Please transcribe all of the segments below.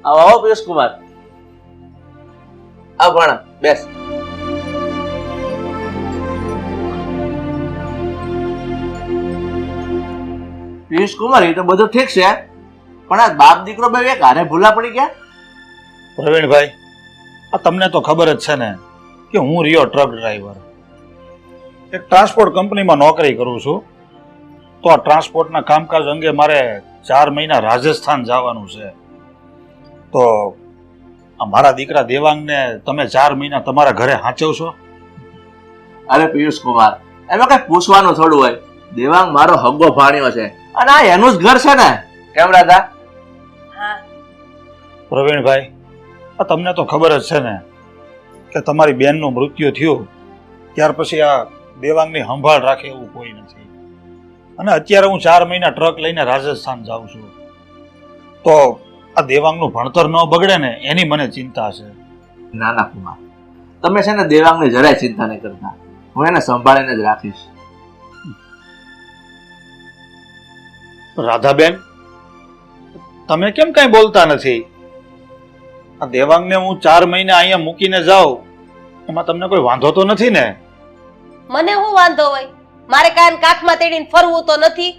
આવો આવો પિયુષ કુમાર, આવ ભાણા બેસ. પિયુષ કુમાર, એ તો બધું ઠીક છે, પણ આ બાપ દીકરો બે એક હારે ભૂલા પડી ગયા. પ્રવીણભાઈ, આ તમને તો ખબર જ છે ને કે હું રહ્યો ટ્રક ડ્રાઈવર, એક ટ્રાન્સપોર્ટ કંપનીમાં નોકરી કરું છું. તો આ ટ્રાન્સપોર્ટના કામકાજ અંગે મારે 4 મહિના રાજસ્થાન જવાનું છે. તો આ મારા દીકરા દેવાંગને તમે 4 મહિના તમારા ઘરે સાચવશો? અરે પિયુષ કુમાર, એમાં કઈ પૂછવાનું થોડું હોય. દેવાંગ મારો હગ્ગો ભાણ્યો છે અને આ એનું જ ઘર છે ને, કેમ રાધા? પ્રવીણભાઈ, આ તમને તો ખબર જ છે ને કે તમારી બેનનું મૃત્યુ થયું ત્યાર પછી આ દેવાંગની સંભાળ રાખે એવું કોઈ નથી. અને અત્યારે હું 4 મહિના ટ્રક લઈને રાજસ્થાન જાઉં છું. તો આ દેવાંગનું ભણતર ન બગડે ને એની મને ચિંતા છે. ના ના કુમાર, તમે છે ને દેવાંગની જરાય ચિંતા નહીં કરતા, હું એને સંભાળીને જ રાખીશ. રાધાબેન, તમે કેમ કઈ બોલતા નથી? આ દેવાંગને હું 4 મહિના અહીંયા મૂકીને જાઉં એમાં તમને કોઈ વાંધો તો નથી ને? મને શું વાંધો હોય? મારે કાન કાખમાં તેડીને ફરવું તો નથી.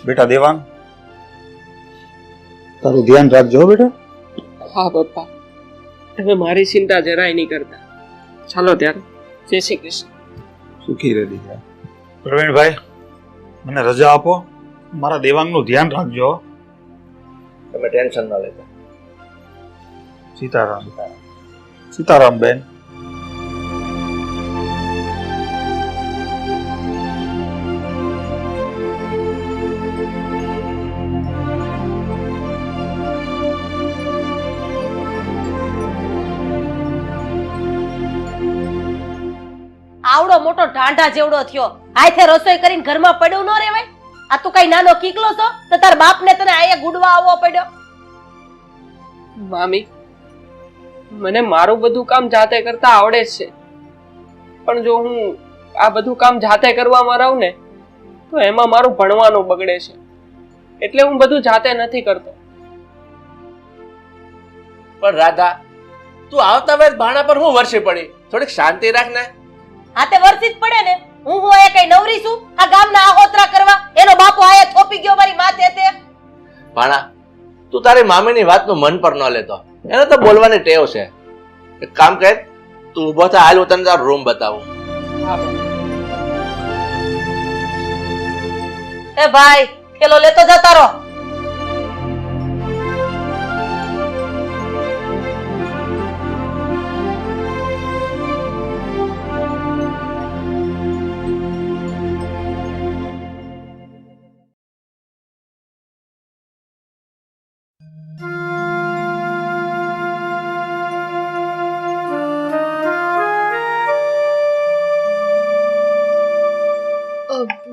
બેટા દેવાંગ, તારું ધ્યાન રાખજો બેટા. હા પપ્પા, તમે મારી ચિંતા જરાય નહીં કરતા. ચાલો ત્યારે, જય શ્રી કૃષ્ણ. સુખી રહે દીકરા. પ્રવીણભાઈ, મને રજા આપો, મારા દેવાંગનું ધ્યાન રાખજો. તમે ટેન્શન ન લેતા. સીતારામ. સીતારામ બેન. આવડો મોટો ઢાંઢા જેવડો થયો, હાથે રસોઈ કરીને ઘરમાં પડ્યો ન રહેવાય? આ તું કઈ નાનો કીકલો છો તો તાર બાપને તને આયા ગુડવા આવવો પડ્યો? મામી, મને મારું બધું કામ જાતે કરતા આવડે જ છે, પણ જો હું આ બધું કામ જાતે કરવામાં રહું ને તો એમાં મારું ભણવાનું બગડે છે, એટલે હું બધું જાતે નથી કરતો. પણ રાધા, તું આવતા વેત ભાણા પર હું વર્ષે પડી, થોડીક શાંતિ રાખ ને. હાથે વરસી જ પડે ને. હું એ કઈ નવરી છું આ ગામના આહોતરા કરવા? એનો બાપુ આયા થોપી ગયો મારી માથે તે. ભાણા, તું તારી મામીની વાતનું મન પર ન લેતો, એને તો બોલવાની ટેવ છે. એક કામ કર, તું ઊભો થા, હાલ હું તને તારો રૂમ બતાવું. એ ભાઈ, થેલો લેતો જતા રહો.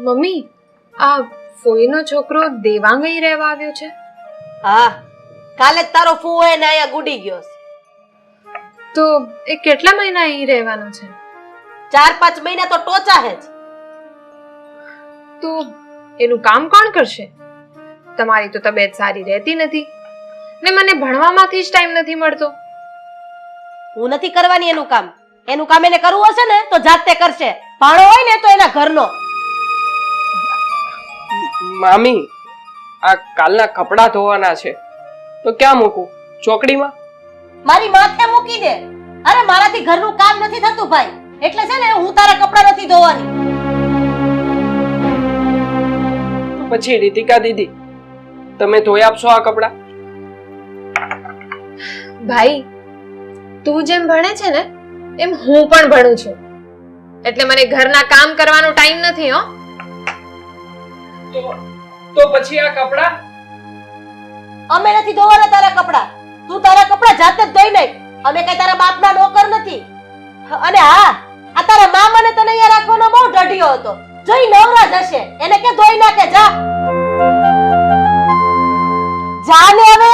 મમ્મી, આ ફોઈનો છોકરો દેવાંગ અહીં રહેવા આવ્યો છે? હા, કાલે જ તારો ફૂવો એને આયા ગુડી ગયો છે. તો એ કેટલા મહિના અહીં રહેવાનો છે? 4-5 મહિના તો ટોચા હે જ. તો એનું કામ કોણ કરશે? તમારી તો તબિયત સારી રહેતી નથી ને મને ભણવામાંથી જ ટાઈમ નથી મળતો. હું નથી કરવાની એનું કામ. એનું કામ એને કરવું હશે ને તો જાતે કરશે. ભાણો હોય ને તો એના ઘરનો. મામી, આ કાલના કપડાં ધોવાના છે તો ક્યાં મૂકું? ચોકડીમાં? મારી માથે મૂકી દે. અરે મારાથી ઘરનું કામ નથી થતું ભાઈ, એટલે છે ને હું તારા કપડાં નથી ધોવાની. પછી રીતિકા દીદી, તમે ધોઈ આપશો આ કપડાં? ભાઈ, તું જેમ ભણે છે ને એમ હું પણ ભણું છું, એટલે મને ઘરના કામ કરવાનો ટાઈમ નથી. હો, તો પછી આ કપડાં અમે નથી ધોવાના તારા કપડાં. તું તારા કપડાં જાતે જ ધોઈ નાખ. અમે કઈ તારા બાપના નોકર નથી. અને હા, આ તારા મામાને તને અહીંયા રાખવાનો બહુ ઢઢિયો હતો. જોઈ નવરા જશે, એને કે ધોઈ નાખે. જા જા ને હવે.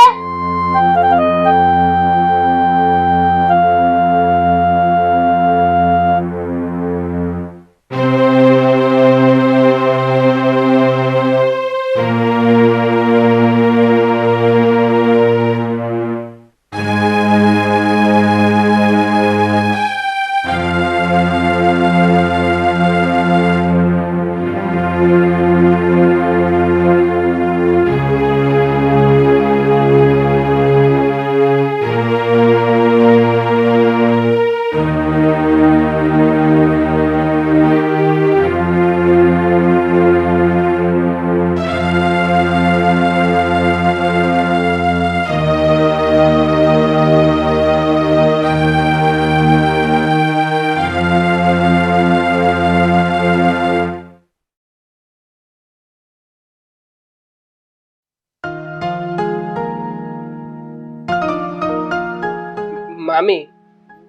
મામી,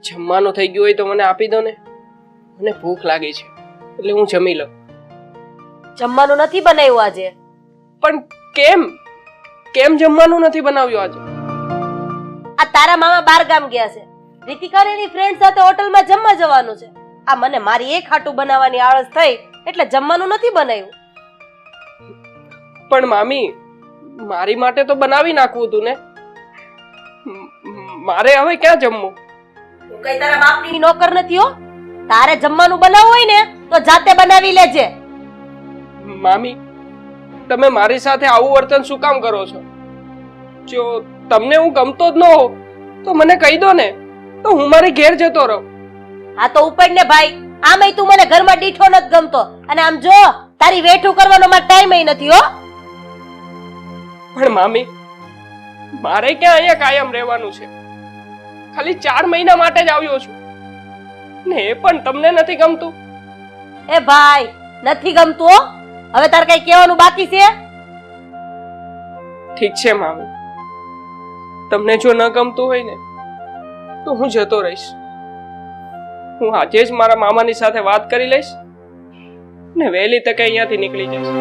જમવાનું થઈ ગયું હોય તો મને આપી દો ને. મને ભૂખ લાગી છે એટલે હું જમી લઉં. જમવાનું નથી બનાવ્યું આજે. પણ કેમ કેમ જમવાનું નથી બનાવ્યું આજે? આ તારા મામા બાર ગામ ગયા છે. રીતિકા એની ફ્રેન્ડ સાથે હોટલમાં જમવા જવાનું છે. આ મને મારી એક હાટું બનાવવાની આળસ થઈ એટલે જમવાનું નથી બનાવ્યું. પણ મામી, મારી માટે તો બનાવી નાખવું હતું ને. મારે હવે ક્યાં જમવું? હું કઈ તારા બાપની નોકર નથી હો. તારે જમવાનું બનાવવું હોય ને તો જાતે બનાવી લેજે. મામી, તમે મારી સાથે આવું વર્તન શું કામ કરો છો? જો તમને હું ગમતો જ ન હો તો મને કહી દો ને, તો હું મારી ઘેર જતો રહું. આ તો ઉપડ ને ભાઈ, આમેય તું મને ઘરમાં દીઠો નથી ગમતો અને આમ જો તારી વેઠું કરવાનો મારો ટાઈમ નથી હો. પણ મામી, મારે ક્યાં અહીંયા કાયમ રહેવાનું છે? ખાલી 4 મહિના માટે જ આવ્યો છું ને, એ પણ તમને નથી ગમતું? એ ભાઈ, નથી ગમતું હો. હવે તારે કઈ કહેવાનું બાકી છે? ઠીક છે મામી, તમને જો ન ગમતું હોય ને તો હું જતો રહીશ. હું આજે જ મારા મામાની સાથે વાત કરી લઈશ ને વહેલી તકે અહીંયાથી નીકળી જઈશ.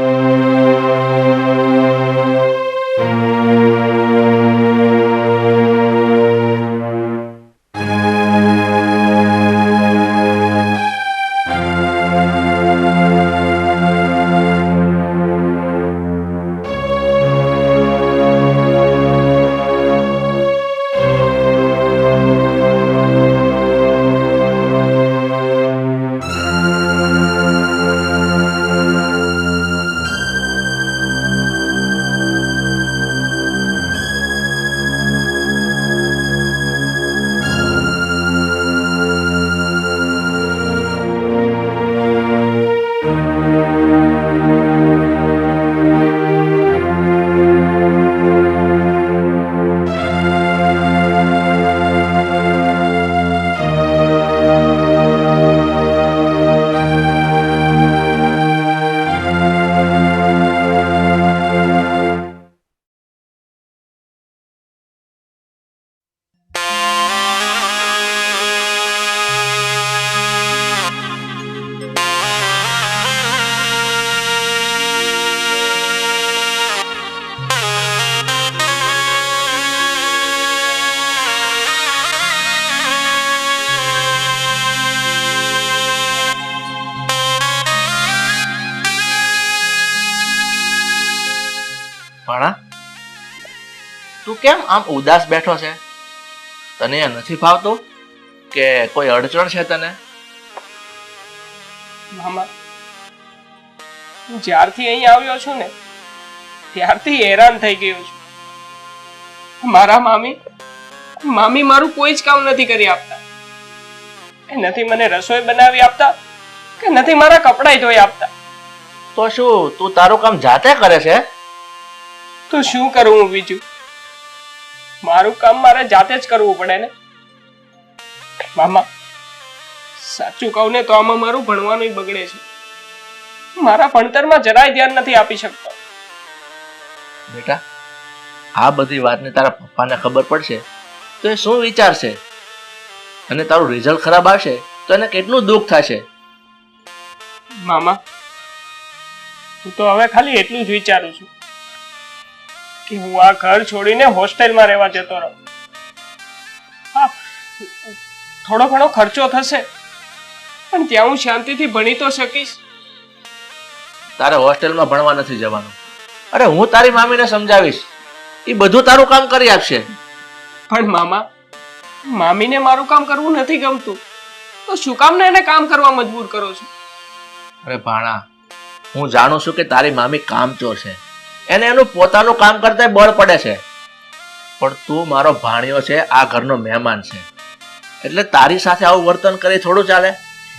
ભાણા, તું કેમ આમ ઉદાસ બેઠો છે? તને એ નથી ભાવતું કે કોઈ અડચણ છે તને? મામા, હું જ્યારથી અહીં આવ્યો છું ને ત્યારથી હેરાન થઈ ગયો છું. મારા મામી મારું કોઈ જ કામ નથી કરી આપતા. એ નથી મને રસોઈ બનાવી આપતા કે નથી મારા કપડાં ધોઈ આપતા. તો શું તું તારું કામ જાતે કરે છે? તો શું કરું હું બીજું? મારું કામ મારે જાતે જ કરવું પડે ને. મામા, સાચું કહું ને તો આમાં મારું ભણવાનું બગડે છે. મારા ભણતરમાં જરાય ધ્યાન નથી આપી શકતો. બેટા, આ બધી વાતને તારા પપ્પાને ખબર પડશે તો એ શું વિચારશે? અને તારું રિઝલ્ટ ખરાબ આવશે તો એને કેટલું દુઃખ થશે. મામા, હું તો હવે ખાલી એટલું જ વિચારું છું કે હું આ ઘર છોડીને હોસ્ટેલમાં રહેવા જતો રહું. હા, થોડો ઘણો ખર્ચો થશે પણ ત્યાં હું શાંતિથી ભણી તો શકીશ. તારે હોસ્ટેલમાં ભણવા નથી જવાનું. અરે, હું તારી મામીને સમજાવીશ, એ બધું તારું કામ કરી આપશે. પણ મામા, મામીને મારું કામ કરવું નથી ગમતું તો શું કામ એને કામ કરવા મજબૂર કરો છો? અરે ભાણા, હું જાણું છું કે તારી મામી કામચોર છે. એને એનું પોતાનું કામ કરતા બળ પડે છે. પણ તું મારો ભાણિયો છે, આ ઘરનો મહેમાન છે, એટલે તારી સાથે આવું વર્તન કરી થોડું ચાલે.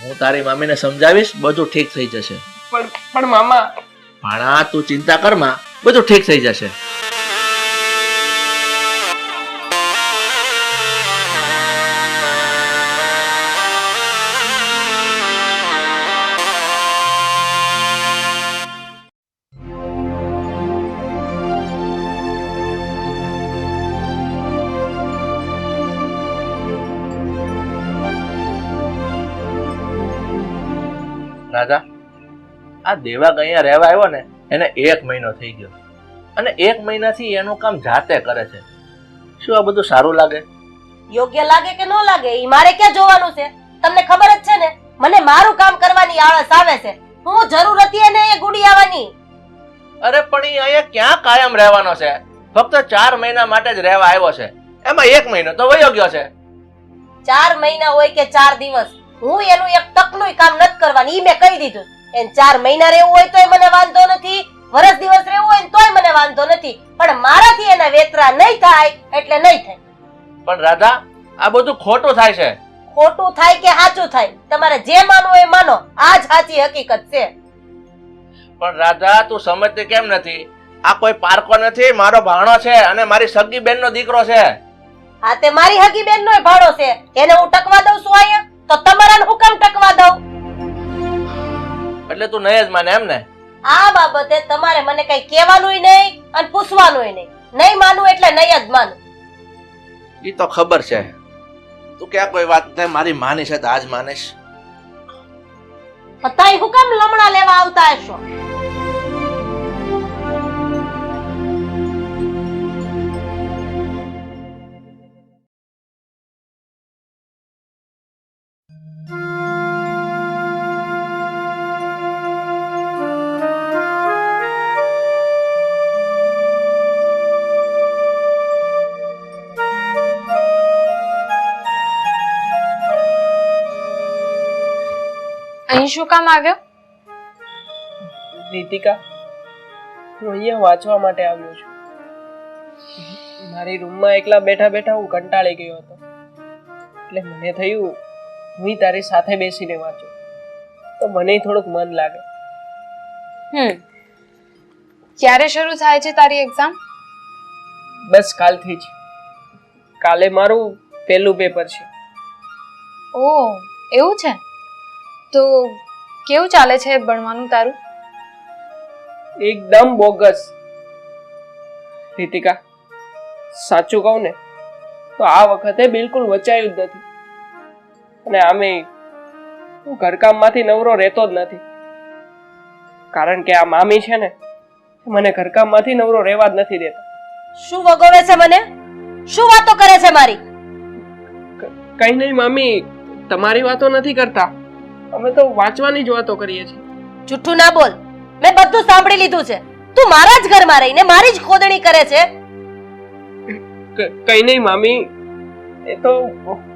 હું તારી મામીને સમજાવીશ, બધું ઠીક થઈ જશે. પણ મામા, ભાણા, તું ચિંતા કરમાં, બધું ઠીક થઈ જશે. રાધા, આ દેવાંગ અહીંયા રહેવા આવ્યો ને એને 1 મહિનો થઈ ગયો અને 1 મહિનાથી એનું કામ જાતે કરે છે. શું આ બધું સારું લાગે? યોગ્ય લાગે કે ન લાગે ઈ મારે ક્યાં જોવાનું છે? તમને ખબર જ છે ને મને મારું કામ કરવાની આળસ આવે છે. હું જરૂર હતી એને એ ગુડી આવવાની. અરે પણ ઈ અહીંયા ક્યાં કાયમ રહેવાનો છે? ફક્ત 4 મહિના માટે જ રહેવા આવ્યો છે, એમાં 1 મહિનો તો વયો ગયો છે. 4 મહિના હોય કે 4 દિવસ, હું એનું એક તકનું કામ નથી કરવાની, ઈ મેં કહી દીધું. એને 4 મહિના રહેવું હોય તોય મને વાંધો નથી, વર્ષ દિવસ રહેવું હોય તોય મને વાંધો નથી, પણ મારાથી એના વેતરા નહીં થાય એટલે નહીં થાય. પણ રાધા, આ બધું ખોટું થાય છે. ખોટું થાય કે સાચું થાય, તમારે જે માનવું એ માનો, આ જ સાચી હકીકત છે. પણ રાધા, તું સમજતી કેમ નથી? આ કોઈ પારકો નથી, મારો ભાણો છે અને મારી સગી બેનનો દીકરો છે. આ તે મારી હગી બેનનોય ભાડો છે, એને હું ટકવા દઉં છું અહીંયા? તો તમારાને હું કેમ ટકવા દઉં? એટલે તું નહીં જ માને એમ ને? આ બાબતે તમારે મને કઈ કહેવાનુંય નહીં અને પૂછવાનુંય નહીં. નહીં માનું એટલે નહીં જ માનું. ઈ તો ખબર છે. તું ક્યાં કોઈ વાત થાય મારી માની છે તો આજ માનીશ. પતાય હું કેમ લમણા લેવા આવતા હશો? અહીં શું કામ આવ્યો? રીતિકા, હું અહીંયા વાંચવા માટે આવ્યો છું. મારી રૂમમાં એકલા બેઠા બેઠા હું કંટાળી ગયો હતો, એટલે મને થયું હું તારી સાથે બેસીને વાંચું તો મને થોડુંક મન લાગે. ક્યારે શરૂ થાય છે તારી એક્ઝામ? બસ કાલથી જ. કાલે મારું પહેલું પેપર છે. ઓહ, એવું છે? તો કેવું ચાલે છે ભણવાનું તારું? એકદમ બોગસ. રીતિકા, સાચું કહું ને તો આ વખતે બિલકુલ વચાયું જ નથી. અને આમે હું ઘરકામમાંથી નવરો રહેતો જ નથી, કારણ કે આ મામી છે ને મને ઘરકામમાંથી નવરો રહેવા જ નથી દેતા. શું વગોવે છે મને? શું વાતો કરે છે મારી? કઈ નહીં મામી, તમારી વાતો નથી કરતા, અમે તો વાંચવાની જ વાતો કરીએ છીએ. જુઠ્ઠું ના બોલ, મેં બધું સાંભળી લીધું છે. તું મારા જ ઘરમાં રહીને મારી જ ખોદણી કરે છે. કઈ નહીં મામી, એ તો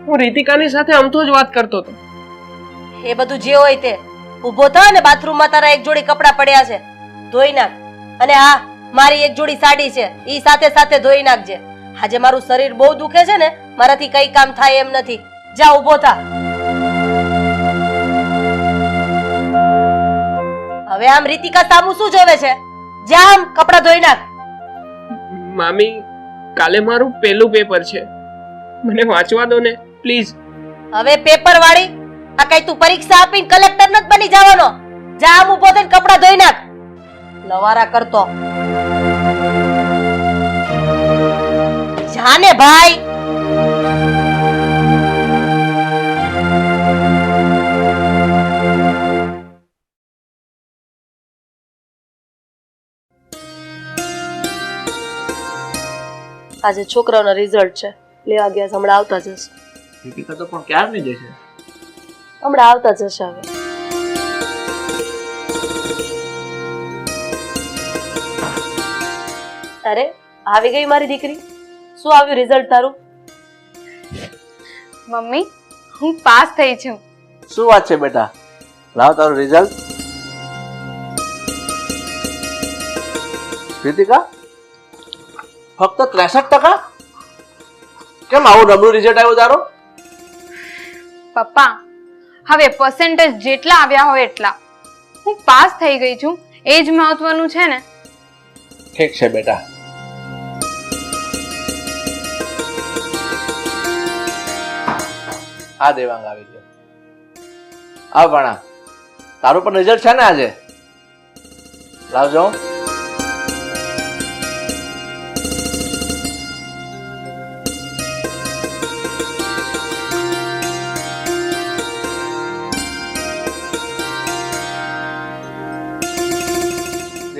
હું રીતિકાની સાથે અમથો જ વાત કરતો હતો. એ બધું જે હોય તે ઊભો થા ને બાથરૂમમાં તારા એક જોડી કપડાં પડ્યા છે, ધોઈ નાખ. અને હા, મારી એક જોડી સાડી છે, ઈ સાથે સાથે ધોઈ નાખજે. આજે મારું શરીર બહુ દુખે છે ને, મારાથી કઈ કામ થાય એમ નથી. જા ઊભો થા. હવે આમ રીતિકા સામુ શું જોવે છે? જા આમ કપડાં ધોઈ નાખ. મામી, કાલે મારું પહેલું પેપર છે, મને વાંચવા દો ને પ્લીઝ. હવે પેપર વાળી, આ કઈ તું પરીક્ષા આપીને કલેક્ટર નથી બની જવાનો? જા આમ ઊભો થઈને કપડાં ધોઈ નાખ. લવારા કરતો. જાને ભાઈ. આજે છોકરાઓના રિઝલ્ટ છે, લેવા ગયા છે, હમણાં આવતા જશે. દીપિકા તો પણ ક્યારની જશે? હમણાં આવતા જશે. હવે અરે આવી ગઈ મારી દીકરી. શું આવ્યું રિઝલ્ટ તારું? મમ્મી, હું પાસ થઈ છું. શું વાત છે બેટા? લાવ તારું રિઝલ્ટ. રીતિકા, ફક્ત 63%? કેમ આવું નબળું રિઝલ્ટ આવ્યું તારું? પપ્પા, હવે પર્સન્ટેજ જેટલા આવ્યા હોય એટલા, હું પાસ થઈ ગઈ છું, એ જ મહત્વનું છે ને. ઠીક છે બેટા. આ દેવાંગ આવી ગયો. આ ભણા, તારું પણ રિઝલ્ટ છે ને આજે? લાવજો.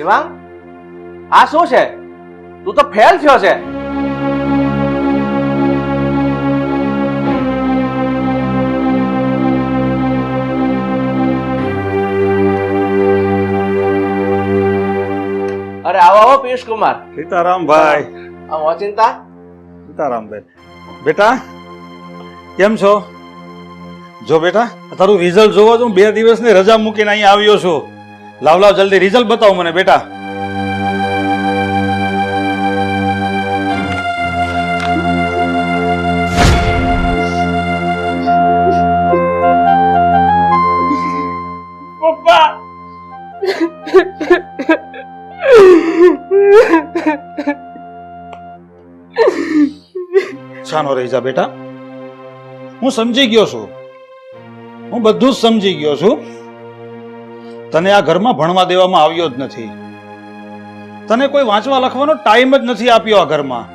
દેવાંગ, આ શું છે? તું તો ફેલ થયો છે. અરે આવો આવો પિયુષ કુમાર. સીતારામ ભાઈ. આમ ઓચિંતા. સીતારામ બેન. બેટા કેમ છો? જો બેટા તારું રિઝલ્ટ જોવા છું, 2 દિવસની રજા મૂકીને અહીંયા આવ્યો છું. લાવ લાવ જલ્દી રિઝલ્ટ બતાવો મને બેટા. પપ્પા છાનો રહી જા બેટા. હું સમજી ગયો છું, હું બધું જ સમજી ગયો છું. તને આ ઘરમાં ભણવા દેવામાં આવ્યો જ નથી. તને કોઈ વાંચવા લખવાનો ટાઈમ જ નથી આપ્યો આ ઘરમાં.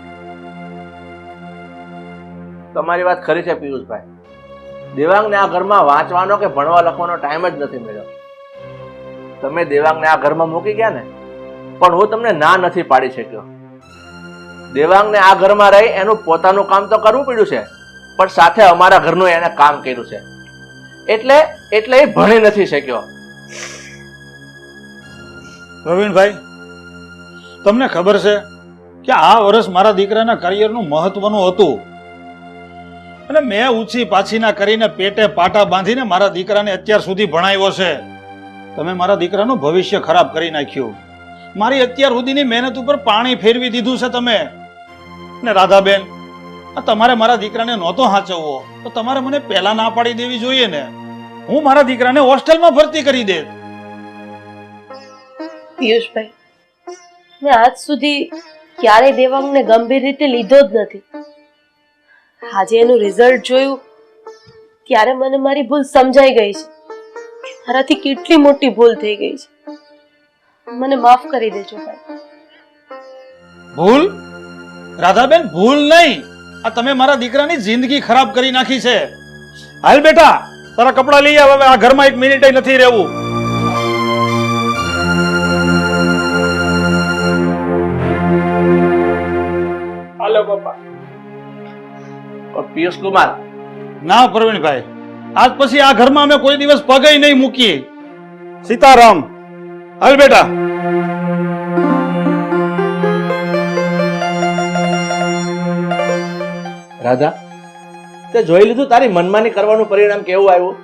તમારી વાત ખરી છે પિયુષભાઈ. દેવાંગને આ ઘરમાં વાંચવાનો કે ભણવા લખવાનો ટાઈમ જ નથી મળ્યો. તમે દેવાંગને આ ઘરમાં મૂકી ગયા ને, પણ હું તમને ના નથી પાડી શક્યો. દેવાંગને આ ઘરમાં રહી એનું પોતાનું કામ તો કરવું પડ્યું છે, પણ સાથે અમારા ઘરનું એને કામ કર્યું છે. એટલે એ ભણી નથી શક્યો. પ્રવીણભાઈ, તમને ખબર છે કે આ વર્ષ મારા દીકરાના કરિયરનું મહત્વનું હતું, અને મેં ઊંચી પાછીના કરીને પેટે પાટા બાંધીને મારા દીકરાને અત્યાર સુધી ભણાવ્યો છે. તમે મારા દીકરાનું ભવિષ્ય ખરાબ કરી નાખ્યું. મારી અત્યાર સુધીની મહેનત ઉપર પાણી ફેરવી દીધું છે તમે. ને રાધાબેન, આ તમારે મારા દીકરાને નહોતો સાચવવો તો તમારે મને પહેલા ના પાડી દેવી જોઈએ ને. હું મારા દીકરાને હોસ્ટેલમાં ભરતી કરી દે. પિયુષભાઈ, મેં આજ સુધી ક્યારેય દેવાંગને ગંભીર રીતે લીધો જ નથી. આજે એનું રિઝલ્ટ જોયું ત્યારે મને મારી ભૂલ સમજાઈ ગઈ છે. મારાથી કેટલી મોટી ભૂલ થઈ ગઈ છે. મને માફ કરી દેજો ભાઈ. ભૂલ? રાધાબેન, ભૂલ નહીં, આ તમે મારા દીકરાની જિંદગી ખરાબ કરી નાખી છે. હાલ બેટા, તારા કપડા લઈ આવ. હવે આ ઘરમાં 1 મિનિટ નથી રહેવું. હાલો પપ્પા. પિયુષ કુમાર, ના પ્રવીણભાઈ, આજ પછી આ ઘરમાં અમે કોઈ દિવસ પગે નહીં મૂકીએ. સીતારામ. હાલ બેટા. રાધા, તે જોઈ લીધું તારી મનમાની કરવાનું પરિણામ કેવું આવ્યું?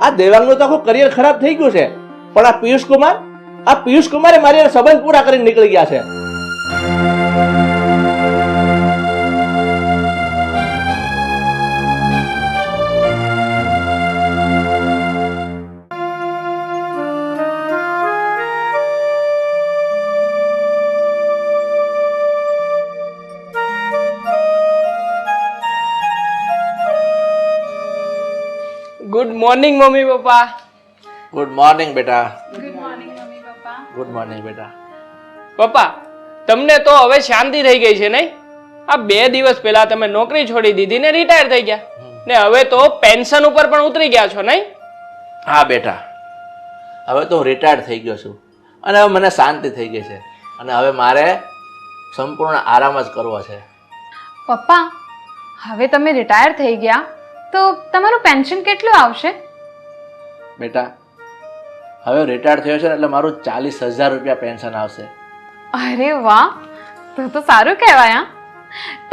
આ દેવાંગનું તો આખું કરિયર ખરાબ થઈ ગયું છે, પણ આ પિયુષ કુમારે મારી હારે સંબંધ પૂરા કરીને નીકળી ગયા છે. Good morning mummy papa. Good morning બેટા. ગુડ મોર્નિંગ બેટા. પપ્પા, તમને તો હવે શાંતિ થઈ ગઈ છે નહીં? આ 2 દિવસ પહેલા તમે નોકરી છોડી દીધી ને રિટાયર થઈ ગયા, ને હવે તો પેન્શન ઉપર પણ ઉતરી ગયા છો નહીં? હા બેટા, હવે તો હું રિટાયર્ડ થઈ ગયો છું અને હવે મને શાંતિ થઈ ગઈ છે, અને હવે મારે સંપૂર્ણ આરામ જ કરવો છે. પપ્પા, હવે તમે રિટાયર થઈ ગયા તો તમારું પેન્શન કેટલું આવશે? બેટા, હવે રિટાયર્ડ થયો છે ને એટલે મારું 40,000 રૂપિયા પેન્શન આવશે. અરે વાહ, તો સારું કહેવાય.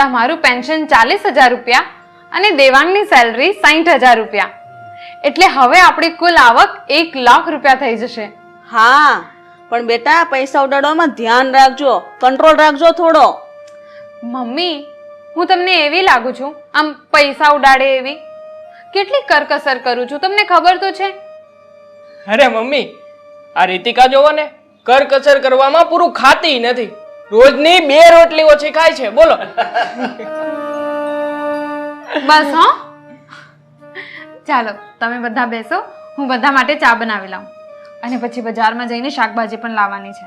તમારું પેન્શન 40,000 રૂપિયા અને દેવાંગની સેલરી 60,000 રૂપિયા, એટલે હવે આપણી કુલ આવક 1 લાખ રૂપિયા થઈ જશે. હા, પણ બેટા પૈસા ઉડાડવામાં ધ્યાન રાખજો, કંટ્રોલ રાખજો થોડો. મમ્મી, હું તમને એવી લાગુ છું આમ પૈસા ઉડાડે એવી? કેટલી કરકસર કરું છું તમને ખબર તો છે. અરે મમ્મી, આ રીતિકા જોવો ને, કરકસર કરવામાં પૂરું ખાતી નથી. રોજની 2 રોટલી ઓછી ખાય છે, બોલો. બસ હો, ચાલો તમે બધા બેસો, હું બધા માટે ચા બનાવી લાવું, અને પછી બજારમાં જઈને શાકભાજી પણ લાવવાની છે.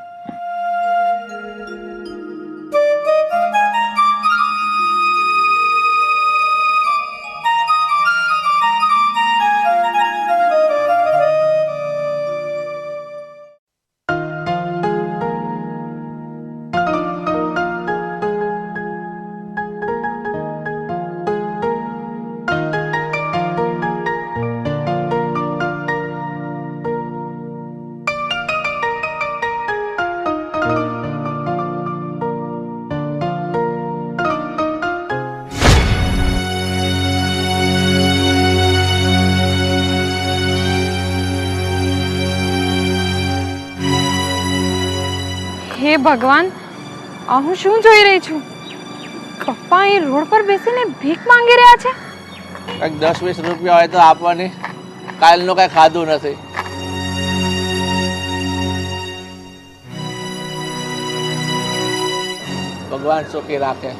ભગવાન, આ હું શું જોઈ રહી છું? પપ્પા અહીં રોડ પર બેસીને ભીખ માંગી રહ્યા છે. કંઈક 10-20 રૂપિયા હોય તો આપવાની. કાલનું કઈ ખાધું નથી. ભગવાન સુખી રાખે.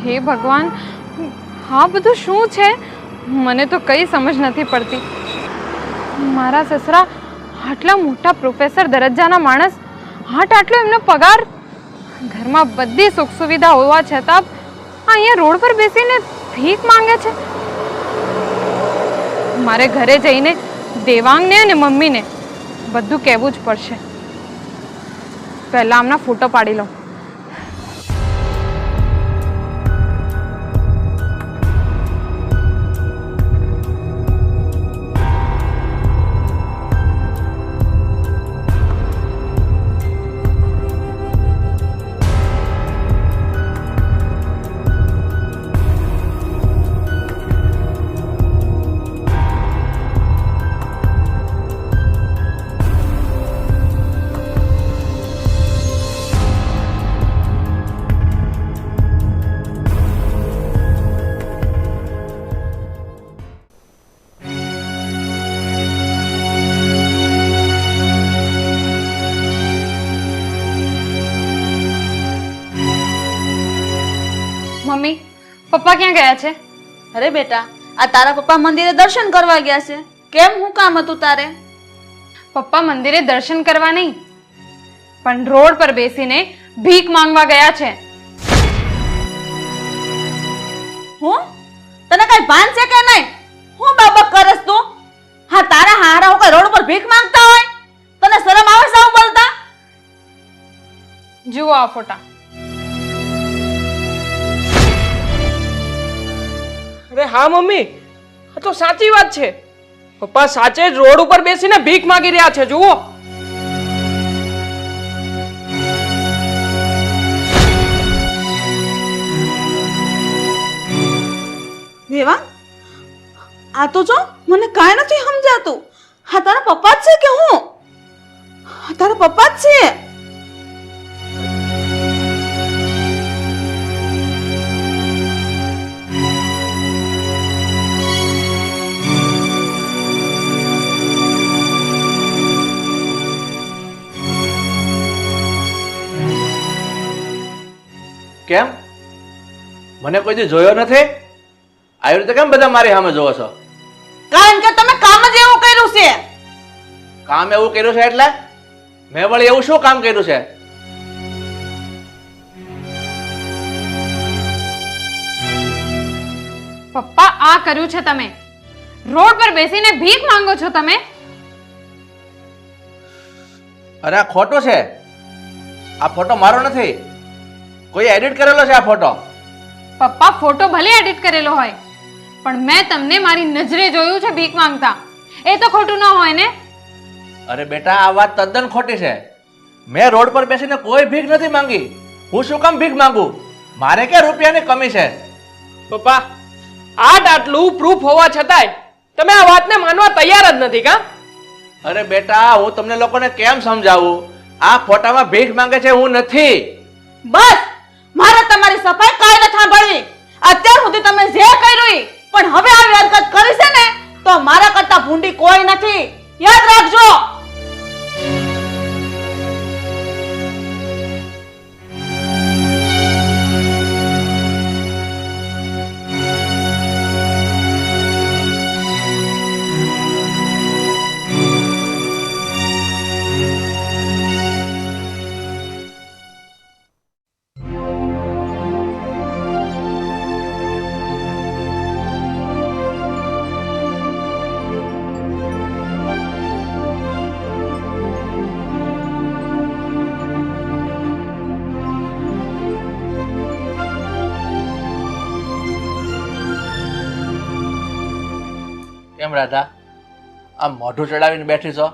હે ભગવાન, હા બધું શું છે? મને તો કઈ સમજ નથી પડતી. મારા સસરા આટલા મોટા પ્રોફેસર દરજ્જાના માણસ, આટલો એમનો પગાર, ઘરમાં બધી સુખ સુવિધા હોવા છતાં અહીંયા રોડ પર બેસીને ભીખ માંગે છે. મારે ઘરે જઈને દેવાંગને અને મમ્મીને બધું કહેવું જ પડશે. પહેલા આમના ફોટો પાડી લઉં. મમ્મી, પપ્પા ક્યાં ગયા છે? અરે બેટા, આ તારા પપ્પા મંદિરે દર્શન કરવા ગયા છે. કેમ, હું કામ હતું તારે? પપ્પા મંદિરે દર્શન કરવા નહીં, પણ રોડ પર બેસીને ભીખ માંગવા ગયા છે. હું? તને કઈ ભાન છે કે નહીં? હું બાબા કરસ તું? હા, તારા હારા હું કઈ રોડ પર ભીખ માંગતા હોય? તને શરમ આવે છે આવું બોલતા? જુઓ આ ફોટા. અરે હા મમ્મી, આ તો સાચી વાત છે. પપ્પા સાચે જ રોડ ઉપર બેસીને ભીખ માંગી રહ્યા છે. જુઓ. દેવા, આ તો જો મને કાંઈ નથી સમજાતું. હા, તારા પપ્પા જ છે કે હું? હા, તારા પપ્પા જ છે. કેમ? મને કોઈ દી જોયો નથી? આવી રીતે કેમ બધા મારી સામે જોવો છો? કારણ કે તમે કામ જ એવું કર્યું છે. કામ એવું કર્યું છે એટલે? મેં વળી એવું શું કામ કર્યું છે? પપ્પા, આ કર્યું છે તમે. રોડ પર બેસીને ભીખ માંગો છો તમે. અરે આ ખોટું છે. આ ફોટો મારો નથી, કોઈ એડિટ કરેલો છે આ ફોટો. પપ્પા, ફોટો ભલે એડિટ કરેલો હોય, પણ મેં તમને મારી નજરે જોયું છે ભીખ માંગતા. એ તો ખોટું ન હોય ને? અરે બેટા, આ વાત તદ્દન ખોટી છે. મેં રોડ પર બેસીને કોઈ ભીખ નથી માંગી. હું શું કામ ભીખ માંગુ? મારે કે રૂપિયાની કમી છે? પપ્પા, આટલું પ્રૂફ હોવા છતાંય તમે આ વાતને માનવા તૈયાર જ નથી કા? અરે બેટા, હું તમને લોકોને કેમ સમજાવું? આ ફોટામાં ભીખ માંગે છે, હું નથી. બસ, મારે તમારી સફાઈ કાંઈ ન સાંભળવી. અત્યાર સુધી તમે જે કર્યું ઈ, પણ હવે આવી હરકત કરી છે ને, તો મારા કરતા ભૂંડી કોઈ નથી. યાદ રાખજો. કેમ રાધા, આમ મોઢું ચડાવીને બેઠી છો?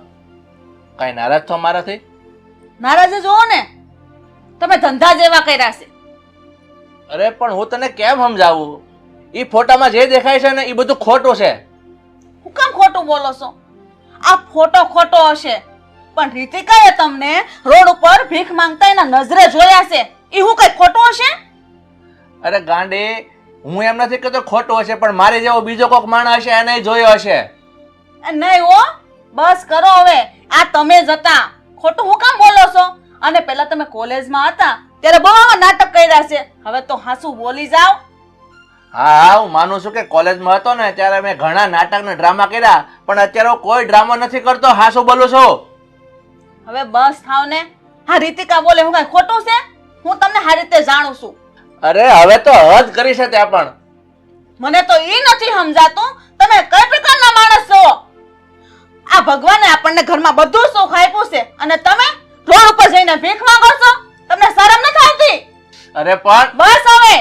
કઈ નારાજ છો મારાથી? નારાજ જ હો ને, તમે ધંધા જેવા કર્યા છે. અરે પણ હું તને કેમ સમજાવું? ઈ ફોટામાં જે દેખાય છે ને એ બધું ખોટું છે. હું કામ ખોટું બોલો છો? આ ફોટો ખોટો હશે, પણ રીતિકાએ તમને રોડ ઉપર ભીખ માંગતા એના નજરે જોયા છે. એ હું કઈ ખોટું હશે? અરે ગાંડી, હું એમ નથી કહેતો ખોટું હશે, પણ મારી જેવો બીજો કોઈક માણસ હશે એને જોયો હશે. નહીં હો, બસ કરો હવે. આ તમે જ હતા. ખોટું હું કામ બોલો છો? અને પેલા તમે કોલેજમાં હતા ત્યારે બહુ નાટક કર્યા છે. હવે તો હાસુ બોલી જાવ. હા, હું માનું છું કે કોલેજમાં હતો ને ત્યારે મેં ઘણા નાટક ને ડ્રામા કર્યા, પણ અત્યારે હું કોઈ ડ્રામા નથી કરતો, હાસું બોલું છું. હવે બસ થાવ ને. હા, રીતિકા બોલે હું કઈ ખોટું છે? હું તમને આ રીતે જાણું છું. અરે હવે તો હદ કરી છે ત્યાં પણ. મને તો ઈ નથી સમજાતું તમે કઈ પ્રકારના માણસ છો. આ ભગવાને આપણને ઘરમાં બધું સુખ આપ્યું છે અને તમે રોડ ઉપર જઈને ભીખ માંગો છો. તમને શરમ નથી આવતી? અરે પણ બસ હવે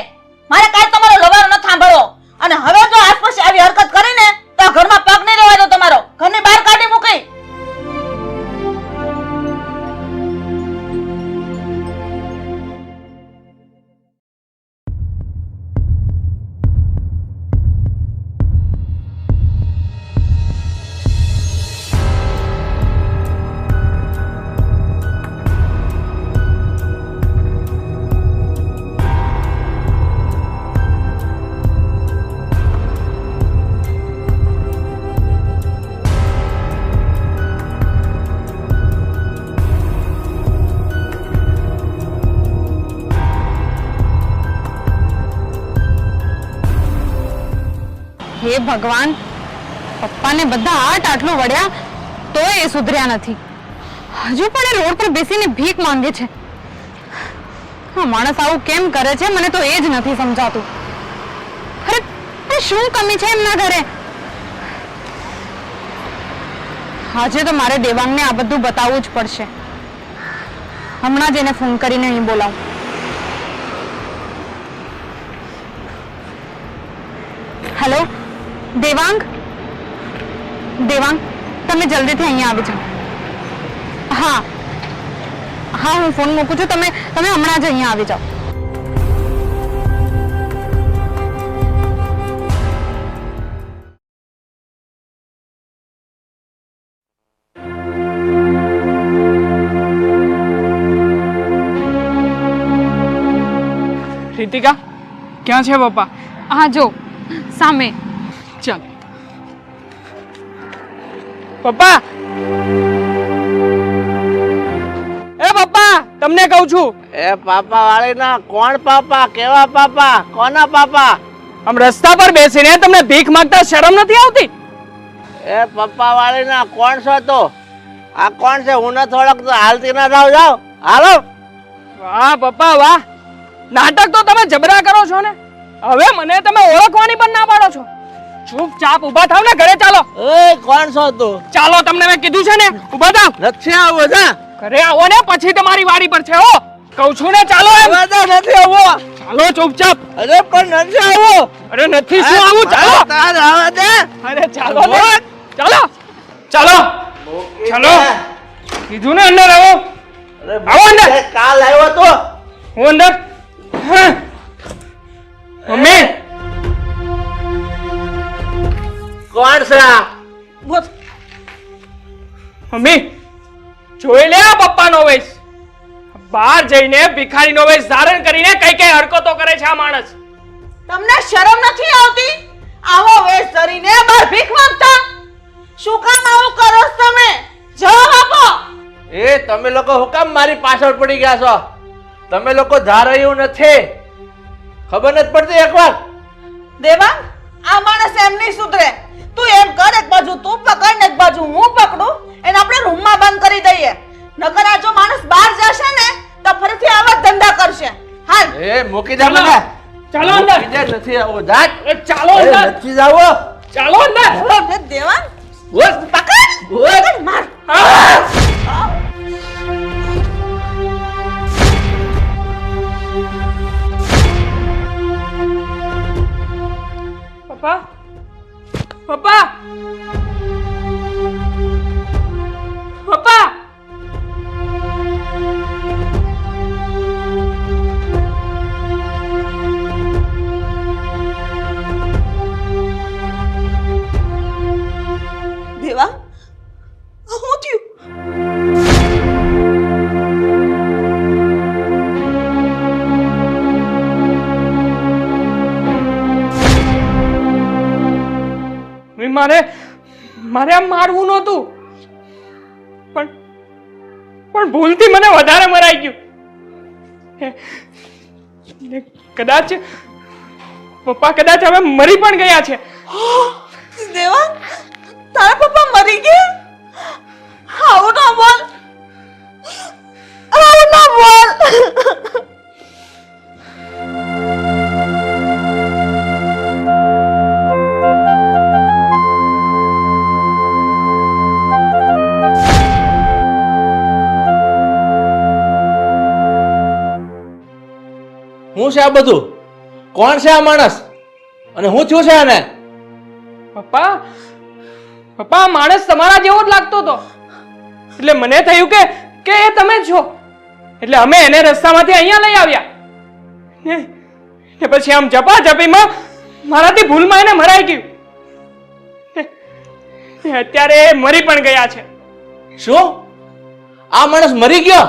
મારે કાંઈ તમારો લવારો ન સાંભળવો. અને હવે જો આસપાસ આવી હરકત કરીને તો આ ઘરમાં પગ નહીં રહેવા દો તમારો. ઘરની બહાર કાઢી મૂકી. હે ભગવાન, પપ્પાને બધા આટલું વળ્યા તો એ સુધર્યા નથી. હજુ પણ એ રોડ પર બેસીને ભીખ માંગે છે. હા, માણસ આવું કેમ કરે છે મને તો એ જ નથી સમજાતું. અરે શું કમી છે એમના ઘરે? આજે તો મારે દેવાંગને આ બધું બતાવવું જ પડશે. હમણાં જ એને ફોન કરીને અહીં બોલાવું. હેલો દેવાંગ, દેવાંગ તમે જલ્દીથી અહીંયા આવી જાઓ. હા હા, હું ફોન મૂકું છું. તમે હમણાં જ અહીંયા આવી જાઓ. રીતિકા, ક્યાં છે પપ્પા? હા જો સામે. ચાલ પપ્પા. એ પપ્પા, તમને કહું છું. એ પાપા વાળી ના કોણ પાપા? કેવા પાપા? કોના પાપા? આમ રસ્તા પર બેસીને તમને ભીખ માંગતા શરમ નથી આવતી? એ પપ્પા વાળી ના કોણ છો તો? આ કોણ છે? હું ન થોડોક તો હાલતી ના થાવ, જાઓ હાલો. વાહ પપ્પા વાહ, નાટક તો તમે જબરા કરો છો ને. હવે મને તમે ઓળખવાની પણ ના પાડો છો. ચૂપચાપ ઊભા થાવ ને, ઘરે ચાલો. એ કોણ છો તું? ચાલો, તમને મેં કીધું છે ને, ઊભા થાવ. નથી આવો, જા ઘરે આવો ને, પછી તમારી વારી પર છે. હો કહું છું ને, ચાલો એમ. નથી આવો. ચાલો ચૂપચાપ. અરે પણ નથી આવો. અરે નથી શું આવું? ચાલો. તાર આવા દે. અરે ચાલો ને. ચાલો ચાલો ચાલો, કીધું ને અંદર આવો. આવો અંદર. કાલ આવ્યો તો હું અંદર. હા. મમ્મી, કોણ છે? મમ્મી જોઈ લે આ પપ્પાનો વેશ. બહાર જઈને ભિખારીનો વેશ ધારણ કરીને કઈ કઈ હરકતો કરે છે આ માણસ. તમને શરમ નથી આવતી? આવો વેશ ધરીને બહાર ભીખ માંગતા? શું કામ આવું કરો છો તમે? જવાબ આપો. એ તમે લોકો હું કામ મારી પાછળ પડી ગયા છો? તમે લોકો ધાર્યું નથી, ખબર નથી પડતી એકવાર? દેવાંગ, આ માણસ એમ નહીં સુધરે. તું એમ કર, એક બાજુ તું પકડ ને એક બાજુ હું પકડું. એને આપણે રૂમમાં બંધ કરી દઈએ. નકર આ જો માણસ બહાર જશે ને તો ફરીથી આવા જ ધંધા કરશે. હાલ. એ મૂકી દે મને. ચાલો અંદર. મૂકી દે, નથી આવો. જાટ. ચાલો અંદર. નથી જાવો. ચાલો અંદર. દેવાંગ ઓય, પકડ. ઓય. પકડ, માર. પપ્પા, પપ્પા, પપ્પા. મારે આમ મારવું નહોતું, પણ ભૂલથી મને વધારે મરાઈ ગયું. ને કદાચ પપ્પા કદાચ હવે મરી પણ ગયા છે. દેવાંગ, તારા પપ્પા મરી ગયા? આવું ના બોલ, આવું ના બોલ. શું છે આ બધું? કોણ છે આ માણસ અને હું થયું છે આને? પપ્પા આ માણસ તમારા જેવો જ લાગતો હતો, એટલે મને થયું કે એ તમે જ છો, એટલે અમે એને રસ્તામાંથી અહીંયા લઈ આવ્યા. ને પછી આમ ઝપાઝપીમાં મારાથી ભૂલમાં એને મરાઈ ગયું. ને અત્યારે એ મરી પણ ગયા છે. શું? આ માણસ મરી ગયો?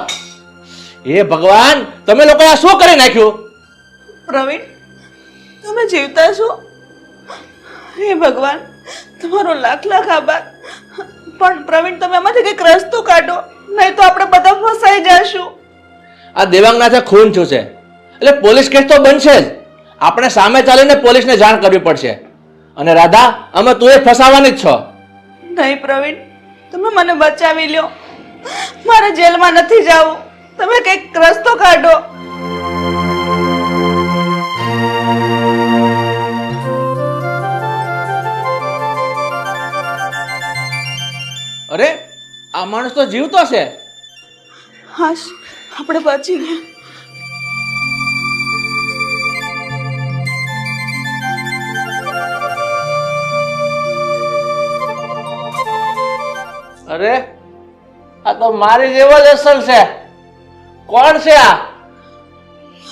એ ભગવાન, તમે લોકોએ આ શું કરી નાખ્યું? પ્રવીણ, તમે જીવતા છો? હે ભગવાન, તમારો લાખ લાખ આભાર. પણ પ્રવીણ, તમે આમાંથી કંઈક રસ્તો કાઢો, નહીં તો આપણે બધા ફસાઈ જશું. આ દેવાંગનાથે ખૂન થયું છે એટલે પોલીસ કેસ તો બનશે જ. આપણે સામે ચાલીને પોલીસને જાણ કરવી પડશે. અને રાધા, અમે તું એ ફસાવાની જ છો. નહીં પ્રવીણ, તમે મને બચાવી લ્યો. મારે જેલમાં નથી જવું. તમે કંઈક રસ્તો કાઢો. અરે, આ માણસ તો જીવતો છે. હાશ, આપણે બચી ગયા. અરે, આ તો મારી જેવો જ અસલ છે. કોણ છે આ?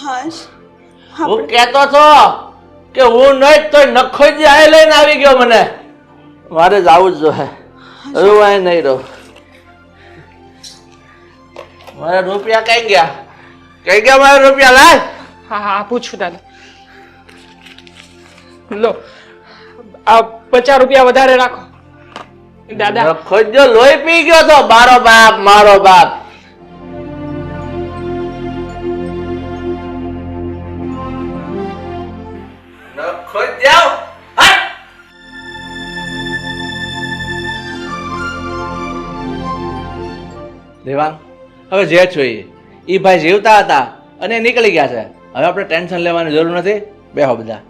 હાશ, હું કહેતો છો કે હું નહીં તો નખો જ આ લઈને આવી ગયો. મને મારે જ આવું જ જોઈએ. રૂવાય નહીં રહો. મારા રૂપિયા કઈ ગયા? કઈ ગયા મારા રૂપિયા? લાય. હા આપું છું દાદા. લો, આ 50 રૂપિયા વધારે રાખો દાદા. ખોજો લોહી પી ગયો તો. મારો બાપ, મારો બાપ. ખોજ જાઓ. દેવાંગ, હવે જે જોઈએ એ ભાઈ જીવતા હતા અને નીકળી ગયા છે. હવે આપણે ટેન્શન લેવાની જરૂર નથી. બેહો બધા.